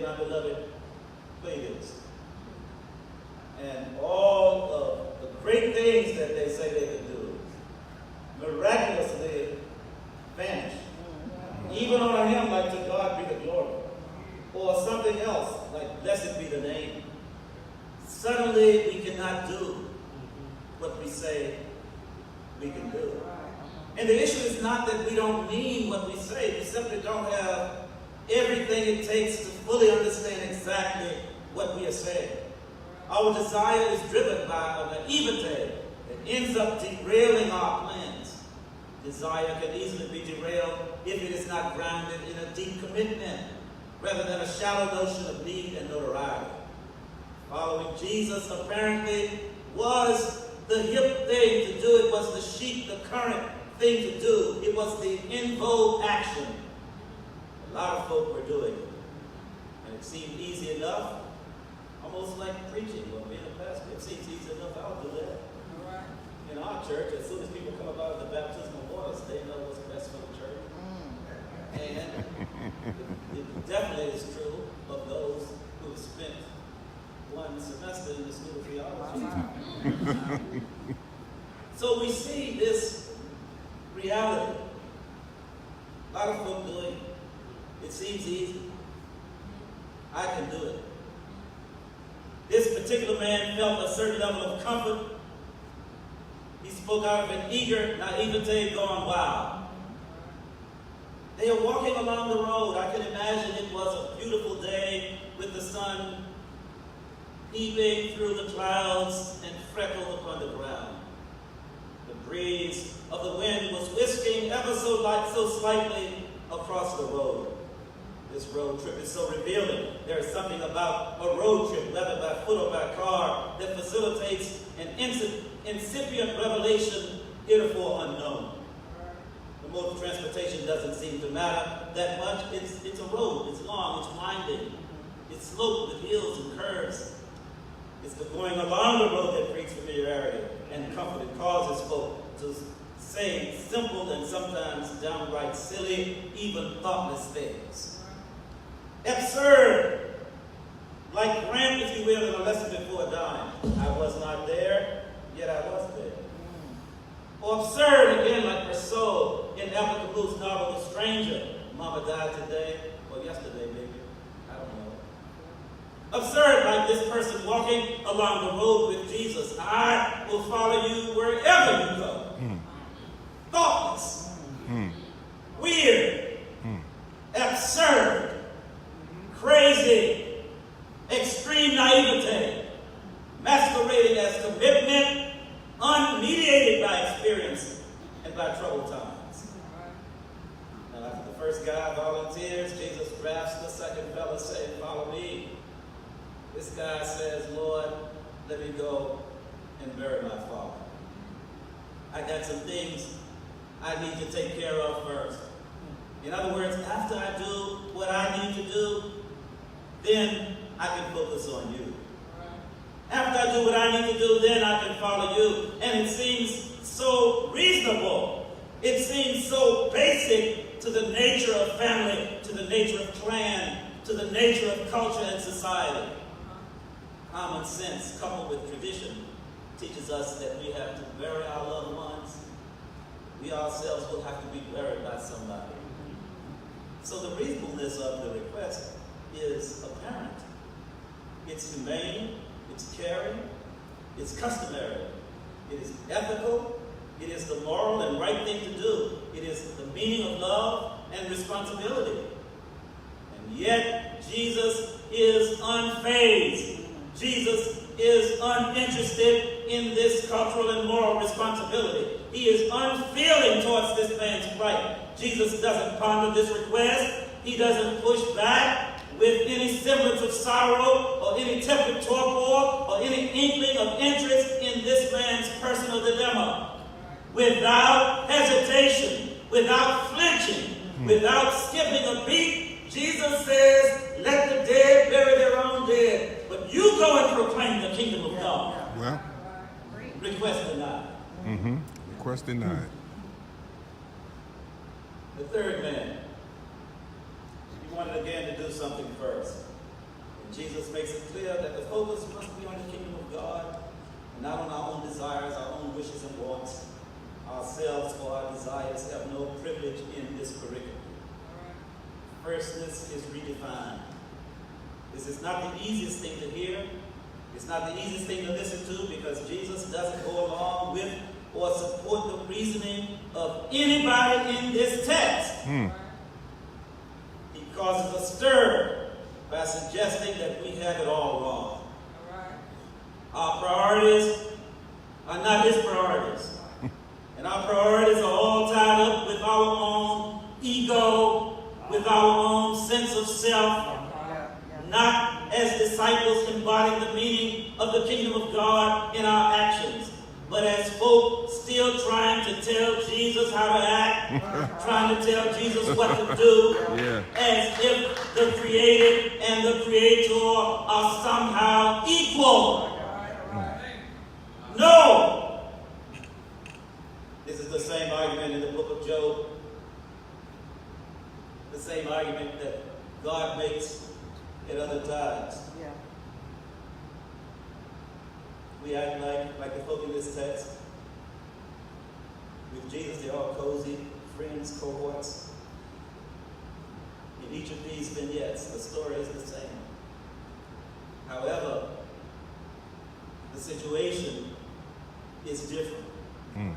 my beloved players. And all of the great things that they say they can do miraculously vanish. Even on a hymn like "To God Be the Glory," or something else like "Blessed Be the Name." Suddenly we cannot do what we say we can do. And the issue is not that we don't mean what we say. We simply don't have everything it takes to fully understand exactly what we are saying. Our desire is driven by a naivete that ends up derailing our plans. Desire can easily be derailed if it is not grounded in a deep commitment, rather than a shallow notion of need and notoriety. Following Jesus apparently was the hip thing to do. It was the chic, the current thing to do. It was the in vogue action. A lot of folk were doing it. And it seemed easy enough, almost like preaching or being a pastor. It seems easy enough, I'll do that. Right. In our church, as soon as people come up out of the baptismal waters, they know what's best for the church. And it definitely is true of those who have spent one semester in the school of theology. So we see this reality. A lot of folk doing it. It seems easy. I can do it. This particular man felt a certain level of comfort. He spoke out of an eager naivete going wild. They are walking along the road. I can imagine it was a beautiful day with the sun peeping through the clouds and freckled upon the ground. The breeze of the wind was whisking ever so slightly across the road. This road trip is so revealing. There is something about a road trip, whether by foot or by car, that facilitates an incipient revelation heretofore unknown. The mode of transportation doesn't seem to matter that much. It's a road. It's long. It's winding. It's sloped with hills and curves. It's the going along the road that creates familiarity and comfort. It causes folk to say simple and sometimes downright silly, even thoughtless things. Absurd, like Grant, if you will, in a lesson before dying. I was not there, yet I was there. Or absurd, again, like Rousseau in Albert Camus' novel The Stranger. Mama died today, or yesterday maybe, I don't know. Absurd, like this person walking along the road with Jesus. I will follow you wherever you go. Thoughtless. Weird. Absurd. Crazy, extreme naivete, masquerading as commitment, unmediated by experience and by troubled times. Now, after the first guy volunteers, Jesus drafts the second fellow saying, "Follow me." This guy says, "Lord, let me go and bury my father. I got some things I need to take care of first." In other words, after I do what I need to do, then I can focus on you. After I do what I need to do, then I can follow you. And it seems so reasonable. It seems so basic to the nature of family, to the nature of clan, to the nature of culture and society. Common sense, coupled with tradition, teaches us that we have to bury our loved ones. We ourselves will have to be buried by somebody. So the reasonableness of the request is apparent. It's humane, it's caring, it's customary, it is ethical, it is the moral and right thing to do. It is the meaning of love and responsibility. And yet, Jesus is unfazed. Jesus is uninterested in this cultural and moral responsibility. He is unfeeling towards this man's plight. Jesus doesn't ponder this request. He doesn't push back with any semblance of sorrow or any tepid torpor or any inkling of interest in this man's personal dilemma. Without hesitation, without flinching, without skipping a beat, Jesus says, "Let the dead bury their own dead, but you go and proclaim the kingdom of God." Well, request denied. Request denied. The third man, he wanted again to do something first. Jesus makes it clear that the focus must be on the kingdom of God, and not on our own desires, our own wishes and wants. Ourselves or our desires have no privilege in this curriculum. Firstness is redefined. This is not the easiest thing to hear. It's not the easiest thing to listen to, because Jesus doesn't go along with or support the reasoning of anybody in this text. He causes a stir by suggesting that we have it all wrong. Our priorities are not his priorities. And our priorities are all tied up with our own ego, with our own sense of self, not as disciples embodying the meaning of the kingdom of God in our actions, but as folk still trying to tell Jesus how to act, trying to tell Jesus what to do, as if the created and the creator are somehow equal. No! This is the same argument in the book of Job, the same argument that God makes at other times. We act like the folk in this text. With Jesus, they're all cozy, friends, cohorts. In each of these vignettes, the story is the same. However, the situation is different. And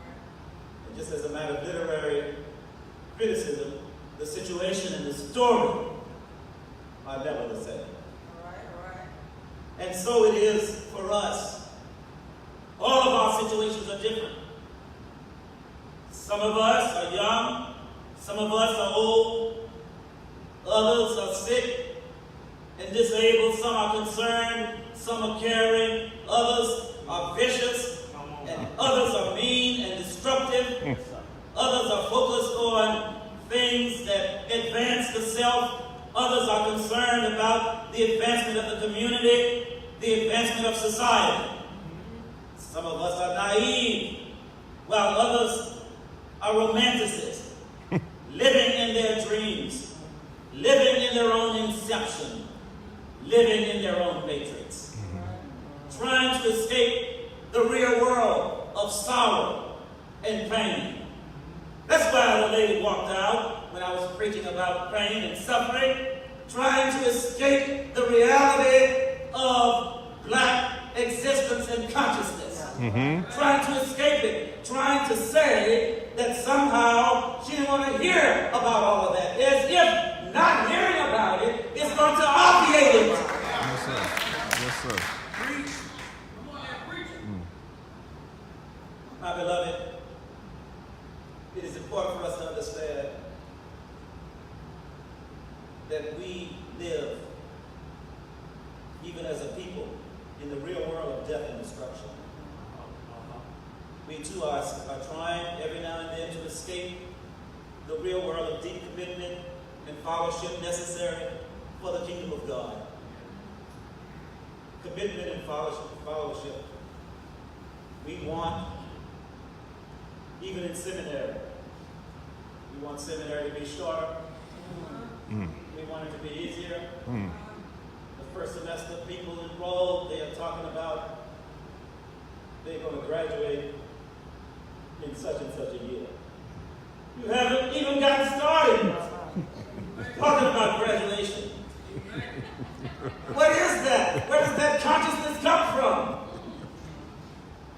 just as a matter of literary criticism, the situation and the story are never the same. And so it is for us. All of our situations are different. Some of us are young, some of us are old, others are sick and disabled, some are concerned, some are caring, others are vicious, and others are mean and destructive. Others are focused on things that advance the self. Others are concerned about the advancement of the community, the advancement of society. Some of us are naive, while others are romanticists, living in their dreams, living in their own inception, living in their own matrix, trying to escape the real world of sorrow and pain. That's why the lady walked out when I was preaching about pain and suffering, trying to escape the reality of black existence and consciousness. Trying to escape it, trying to say that somehow she didn't want to hear about all of that, as if not hearing about it is going to obviate it. Yes, sir. Yes, sir. Preach. Come on now, preach. My beloved, it is important for us to understand that we live, even as a people, in the real world of death and destruction. We too are trying every now and then to escape the real world of deep commitment and fellowship necessary for the kingdom of God. Commitment and fellowship. We want, even in seminary, we want seminary to be shorter. We want it to be easier. The first semester people enrolled, they are talking about they're going to graduate in such and such a year. You haven't even gotten started talking about graduation. What is that? Where does that consciousness come from?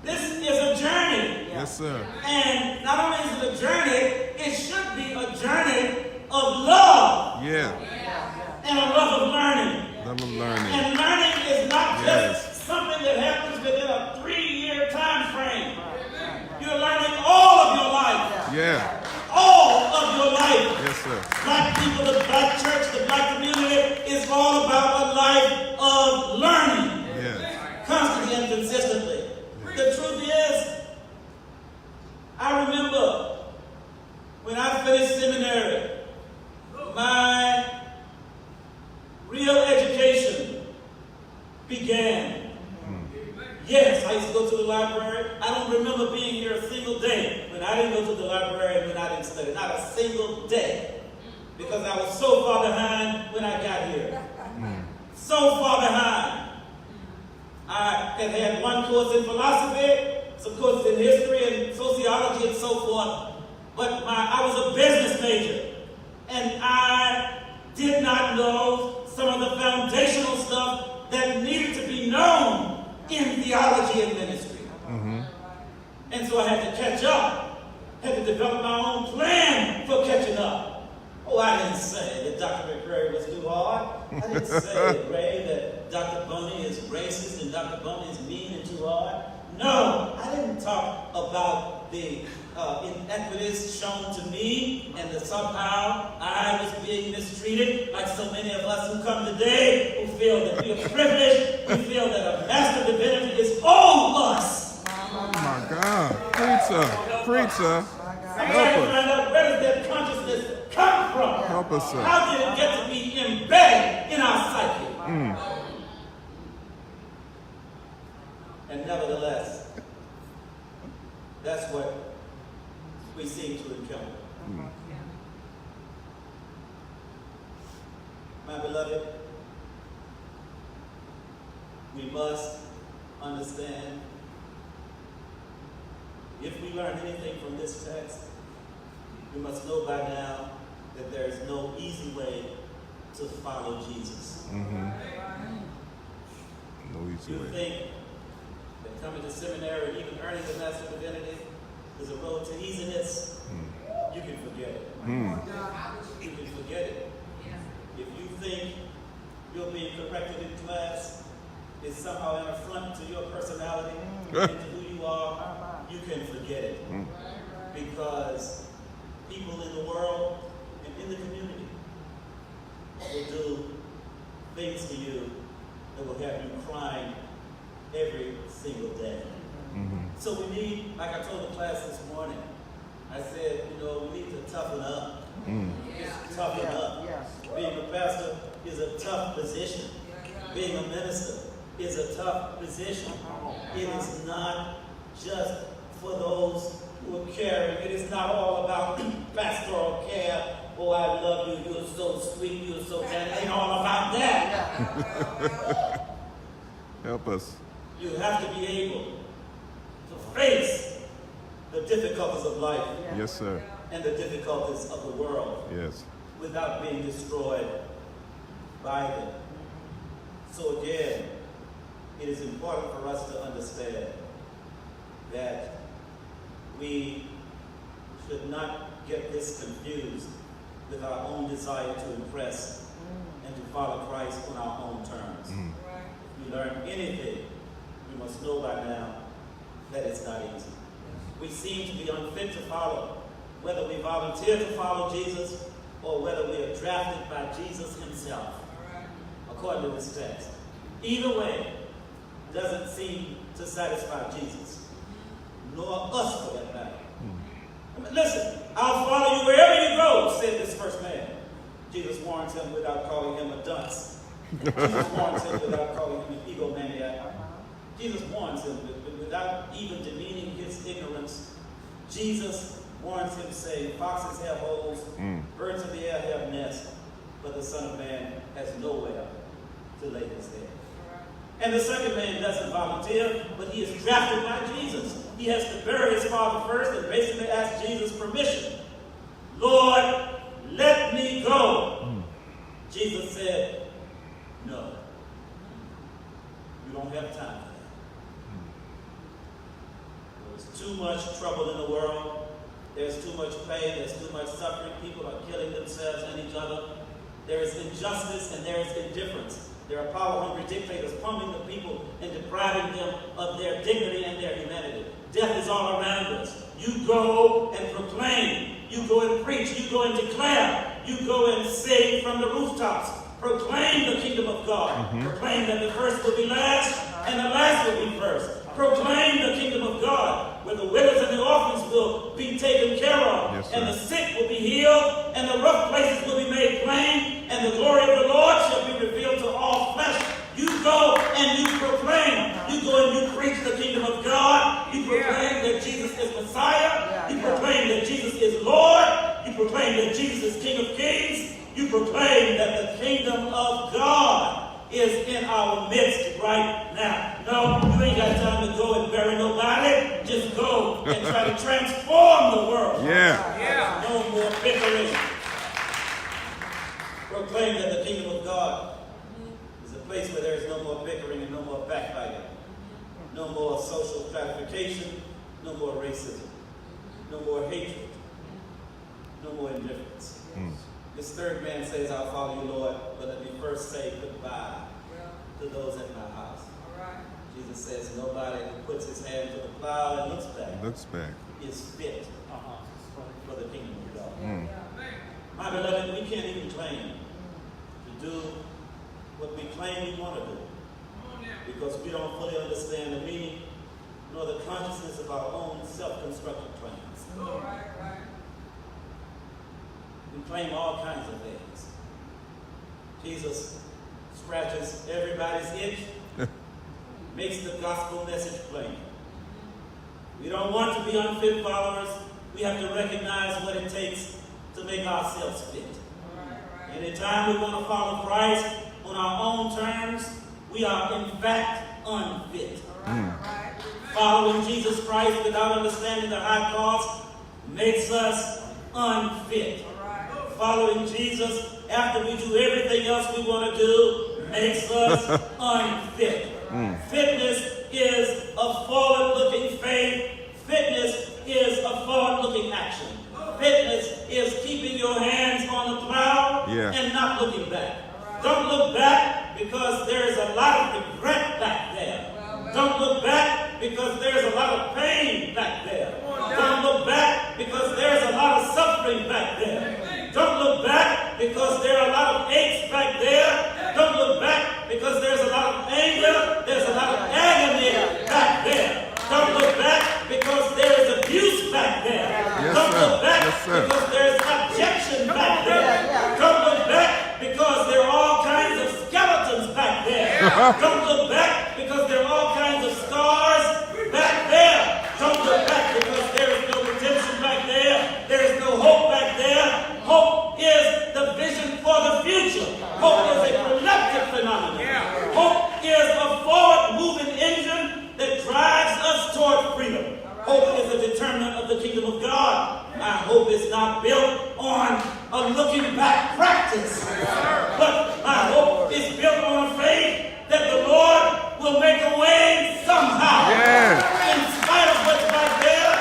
This is a journey. Yes, sir. And not only is it a journey, it should be a journey of love. Yeah. And a love of learning. Love of learning. And learning is not Yes. just something that happens within a 3-year time frame. You're learning all of your life. Yeah. All of your life. Yes, sir. Black people, the black church, the black community is all about a life of learning. Yeah. Constantly and consistently. The truth is, I remember when I finished seminary, my real education began. Yes, I used to go to the library. I don't remember being here a single day when I didn't go to the library and when I didn't study. Not a single day. Because I was so far behind when I got here. so far behind. I have had one course in philosophy, some courses in history and sociology and so forth, but I was a business major, and I did not know some of the foundational stuff that needed to be known in theology and ministry. Mm-hmm. And so I had to catch up, had to develop my own plan for catching up. Oh, I didn't say that Dr. McCrary was too hard. I didn't say, Ray, that Dr. Bunny is racist and Dr. Bunny is mean and too hard. No, I didn't talk about the inequities shown to me and that somehow I was being mistreated, like so many of us who come today who feel that we are privileged, we feel that a master divinity is all us. Oh my God. Preacher. I got to find out, where does that consciousness come from? Help us, sir. How did it get to be embedded in our psyche? And nevertheless, that's what we seem to encounter. My beloved, we must understand, if we learn anything from this text, we must know by now that there is no easy way to follow Jesus. Mm-hmm. No easy You way. think that coming to seminary, even earning the Master of Divinity, is a road to easiness? You can forget it. You can forget it. If you think you're being corrected in class is somehow an affront to your personality and to who you are, you can forget it. Because people in the world and in the community will do things to you that will have you crying every single day. So we need, like I told the class this morning, I said, we need to toughen up. Just toughen up. Being a pastor is a tough position. Being a minister is a tough position. It is not just for those who are caring. It is not all about pastoral care. Oh, I love you. You're so sweet. You're so gentle. It ain't all about that. Help us. You have to be able to face the difficulties of life. Yes, sir. And the difficulties of the world. Yes. Without being destroyed by them. So again, it is important for us to understand that we should not get this confused with our own desire to impress and to follow Christ on our own terms. If we learn anything, we must know by now that it's not easy. We seem to be unfit to follow, whether we volunteer to follow Jesus or whether we are drafted by Jesus himself, according to this text. Either way, doesn't seem to satisfy Jesus, nor us for that matter. Listen, I'll follow you wherever you go, said this first man. Jesus warns him without calling him a dunce. Jesus warns him without calling him an egomaniac. Jesus warns him without even demeaning his ignorance. Jesus warns him, saying, foxes have holes, birds of the air have nests, but the Son of Man has nowhere to lay his head. And the second man doesn't volunteer, but he is drafted by Jesus. He has to bury his father first and basically ask Jesus permission. Lord, let me go. Jesus said, no. You don't have time for that. There's too much trouble in the world. There's too much pain. There's too much suffering. People are killing themselves and each other. There is injustice and there is indifference. There are power-hungry dictators pummeling the people and depriving them of their dignity and their humanity. Death is all around us. You go and proclaim. You go and preach. You go and declare. You go and say from the rooftops. Proclaim the kingdom of God. Proclaim that the first will be last and the last will be first. Proclaim the kingdom of God, where the widows and the orphans will be taken care of, yes, and the sick will be healed, and the rough places will be made plain, and the glory of the Lord shall be revealed to all flesh. You go and you proclaim. You go and you preach the kingdom of God. You proclaim that Jesus is Messiah. You proclaim that Jesus is Lord. You proclaim that Jesus is King of Kings. You proclaim that the kingdom of God is in our midst right now. No, you ain't got time to go and bury nobody. Just go and try to transform the world. Yeah. No more bickering. Proclaim that the kingdom of God is a place where there is no more bickering and no more backbiting. No more social stratification. No more racism. No more hatred. No more indifference. This third man says, I'll follow you, Lord, but let me first say goodbye to those in my house. Jesus says, nobody who puts his hand to the plow and looks back is fit for the kingdom of God. My beloved, we can't even claim to do what we claim we want to do because we don't fully understand the meaning nor the consciousness of our own self-constructed claims. We claim all kinds of things. Jesus scratches everybody's itch, makes the gospel message plain. We don't want to be unfit followers. We have to recognize what it takes to make ourselves fit. Anytime we want to follow Christ on our own terms, we are in fact unfit. Following Jesus Christ without understanding the high cost makes us unfit. Following Jesus after we do everything else we want to do makes us unfit. Fitness is a forward-looking faith. Fitness is a forward-looking action. Fitness is keeping your hands on the plow and not looking back. Don't look back because there is a lot of regret back there. Don't look back because there's a lot of pain back there. Don't look back because there's a lot of suffering back there. Don't look back because there are a lot of aches back there. Don't look back because there's a lot of anger. There's a lot of agony back there. Don't look back because there is abuse back there. Don't look back because there's objection back there. Don't look back because there are all kinds of skeletons back there. Don't look back because there are all kinds of scars back there. Don't look back because there is no redemption back there. There is no hope back there. Hope is the vision for the future. Hope is a productive phenomenon. Hope is a forward-moving engine that drives us toward freedom. Hope is a determinant of the kingdom of God. Our hope is not built on a looking back practice, but my hope is built on a faith that the Lord will make a way somehow. In spite of what's back there,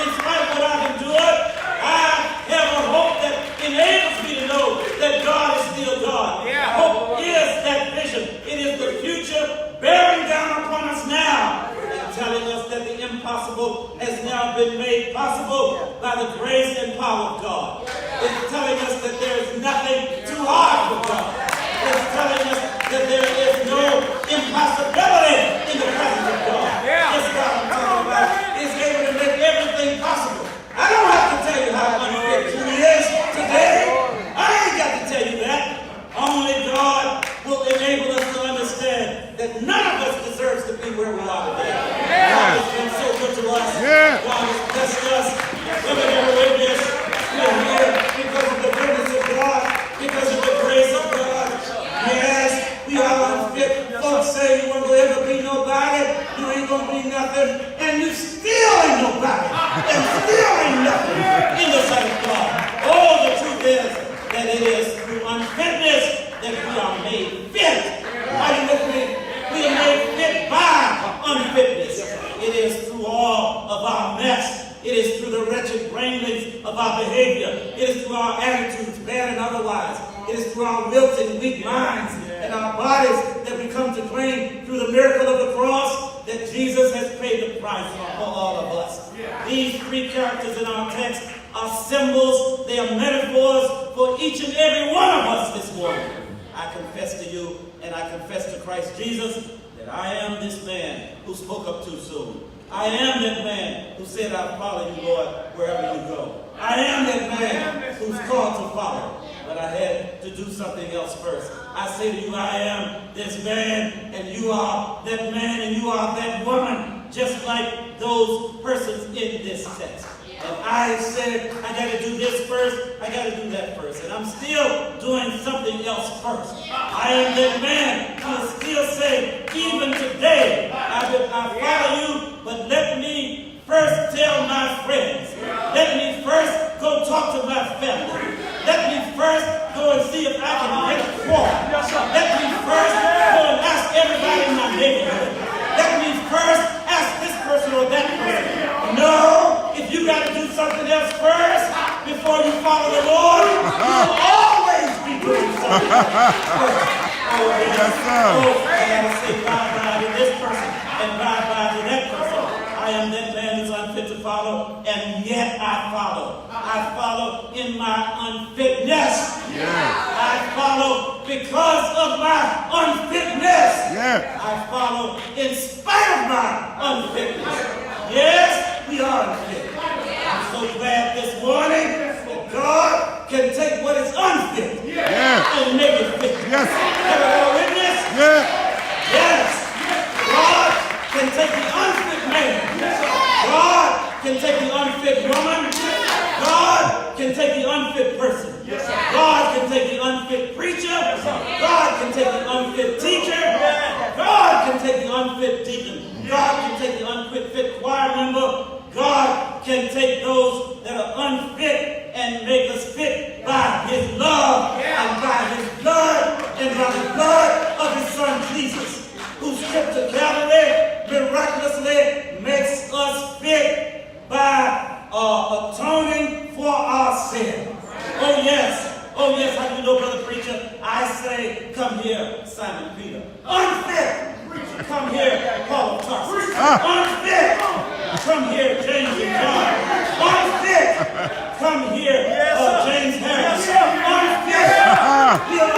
in spite of what I've endured, I have a hope that enables me to know that God is still God. Hope is that vision. It is the future bearing down upon us now and telling us that the impossible has now been made possible by the grace and power of God. It's telling us that there is nothing too hard for God. It's telling us that there is no impossibility in the presence of God. This God I'm talking about is able to make everything possible. I don't have to tell you how unfit He is today. I ain't got to tell you that. Only God will enable us to understand that none of us deserves to be where we are today. God has been so good to us. God has blessed us. Women and witness, we are here because of the goodness of God, because of the grace of God. Yes, we are unfit. Folks say you won't ever be nobody, you ain't gonna be nothing, and you still ain't nobody, and still ain't nothing in the sight of God. Oh, the truth is that it is through unfitness that we are made fit. Are you with me? We are made fit by unfitness. It is through all of our mess. It is through the wretched wranglings of our behavior. It is through our attitudes, bad and otherwise. It is through our wilted, weak minds and our bodies that we come to claim through the miracle of the cross that Jesus has paid the price for all of us. These three characters in our text are symbols, they are metaphors for each and every one of us this morning. I confess to you and I confess to Christ Jesus that I am this man who spoke up too soon. I am that man who said, I'll follow you, Lord, wherever you go. I am that man who's called to follow. But I had to do something else first. I say to you, I am this man, and you are that man, and you are that woman, just like those persons in this text. And I said, I got to do this first, I got to do that first. And I'm still doing something else first. I am that man who will still say, even today, I follow you, but let me first tell my friends. Let me first go talk to my family. Let me first go and see if I can get a quorum. Let me first go and ask everybody in my neighborhood. Let me first ask this person or that person. No, if you got to do something else first before you follow the Lord, you'll always be doing something first. Yes, sir. I got to say bye-bye to this person and bye-bye to that person. I am that man who's unfit to follow, and yet I follow. I follow in my unfitness. Yeah. I follow because of my unfitness. Yeah. I follow in spite of my unfitness. Yes, we are unfit. I'm so glad this morning that God can take what is unfit and make it fit. Yes. Have a little witness? Yeah. Yes. God can take the unfit man. God can take the unfit woman. God can take the unfit person. God can take the unfit preacher. God can take the unfit teacher. God can take the unfit deacon. God can take the unfit choir member. God can take those that are unfit and make us fit by His love and by His blood and by the blood of His Son Jesus, whose trip to Calvary miraculously makes us fit by atoning for our sin. Oh yes, how do you know, brother preacher? I say, come here, Simon Peter. Unfit. Come here, Paul of Tarsus. Unfit. Come here, James and John. Unfit. Come here, James Harris. Unfit. We are